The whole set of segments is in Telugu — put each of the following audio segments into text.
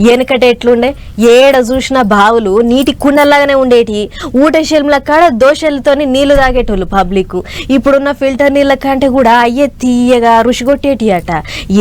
వెనకట ఎట్లుండే ఏడ చూసిన బావులు నీటి కుండల్లాగానే ఉండేటి. ఊట శల్ముల కాడ దోశలతోని నీళ్లు తాగేటోళ్ళు పబ్లిక్. ఇప్పుడున్న ఫిల్టర్ నీళ్ళ కంటే కూడా అయ్యే తీయగా రుషిగొట్టేటి అట.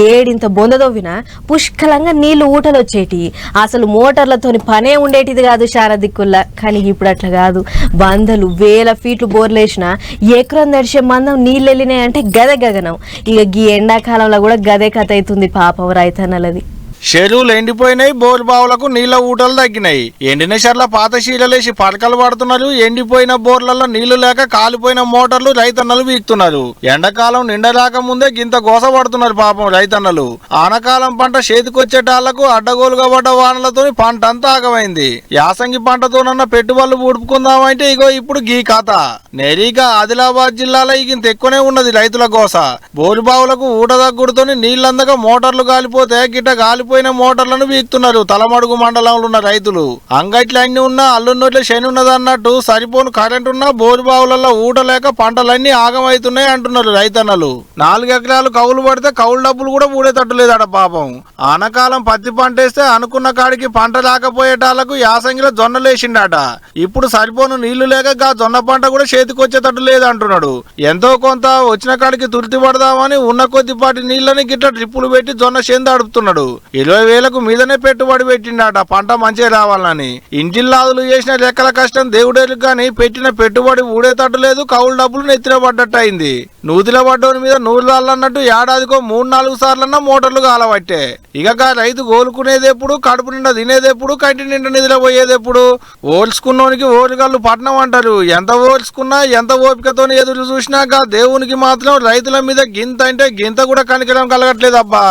ఏడింత బొందదోవినా పుష్కలంగా నీళ్లు ఊటలు వచ్చేటి. అసలు మోటార్లతోని పనే ఉండేటిది కాదు శార దిక్కుల్లా. కానీ ఇప్పుడు అట్లా కాదు. వందలు వేల ఫీట్లు బోర్లేసినా ఎకరం నడిచే మందం నీళ్ళు వెళ్ళినాయంటే గదే గగనం. ఇక గీ ఎండాకాలంలో కూడా గదే కథ అవుతుంది పాపం రైతన్నలది. చెరువులు ఎండిపోయినాయి, బోరు బావులకు నీళ్ల ఊటలు తగ్గినాయి. ఎండిన చెర్ల పాత శీలలేసి పడకలు పడుతున్నారు. ఎండిపోయిన బోర్లలో నీళ్లు లేక కాలిపోయిన మోటార్లు రైతన్నలు వీక్తున్నారు. ఎండాకాలం నిండరాక ముందే గింత గోస పడుతున్నారు పాపం రైతన్నలు. ఆనకాలం పంట చేతికొచ్చేటాళ్లకు అడ్డగోలుగా పడ్డ వానలతో పంట అంతా ఆగమైంది. యాసంగి పంటతోనన్న పెట్టుబడులు ఊడుపుకుందామంటే ఇగో ఇప్పుడు గీ కథ. నేరీగా ఆదిలాబాద్ జిల్లాలో ఇంత ఎక్కువనే ఉన్నది రైతుల గోస. బోరు బావులకు ఊట తగ్గుడుతోని నీళ్లందగా మోటార్లు కాలిపోతే గిట్ట కాలిపోయిన మోటార్లను వీక్తున్నారు తలమడుగు మండలంలో ఉన్న రైతులు. అంగట్లు అన్ని ఉన్నా అల్లున్నోట్ల శని ఉన్నది అన్నట్టు సరిపోను కరెంట్ ఉన్నా బోరు బావులలో ఊట లేక పంటలన్నీ ఆగమవుతున్నాయి అంటున్నారు రైతన్నలు. 4 ఎకరాలు కౌలు పడితే కౌలు డబ్బులు కూడా ఊడేటట్టులేదట పాపం. ఆనకాలం పత్తి పంట వేస్తే అనుకున్న కాడికి పంట రాకపోయేటాళ్లకు యాసంగిలో జొన్నలేసిండట. ఇప్పుడు సరిపోను నీళ్లు లేక జొన్న పంట కూడా చేతికొచ్చేటట్టు లేదు అంటున్నాడు. ఎంతో కొంత వచ్చిన కాడికి తుర్తి పడదామని ఉన్న కొద్దిపాటి నీళ్లని గిట్ట ట్రిప్పులు పెట్టి జొన్న చేను అడుపుతున్నాడు. 20,000కు మీదనే పెట్టుబడి పెట్టిండట పంట మంచిగా రావాలని. ఇంటిల్లాదులు చేసిన లెక్కల కష్టం దేవుడేలకు గాని పెట్టిన పెట్టుబడి ఊడేటట్టు లేదు. కౌలు డబ్బులు నెత్తిన పడ్డట్టు అయింది. నూతిలో పడ్డోని మీద నూరు అన్నట్టు ఏడాదికో 3-4 సార్లన్నా మోటార్లు కాలబట్టే. ఇక రైతు గోలుకునేది ఎప్పుడు, కడుపు నిండా తినేది ఎప్పుడు, కంటి నిండా నిధుల పోయేది ఎప్పుడు? ఓల్చుకున్నోనికి ఓరుగల్లు పట్నం అంటారు. ఎంత ఓల్చుకున్నా ఎంత ఓపికతో ఎదురు చూసినాక దేవునికి మాత్రం రైతుల మీద గింత అంటే గింత కూడా కనికరం కలగట్లేదు అబ్బా.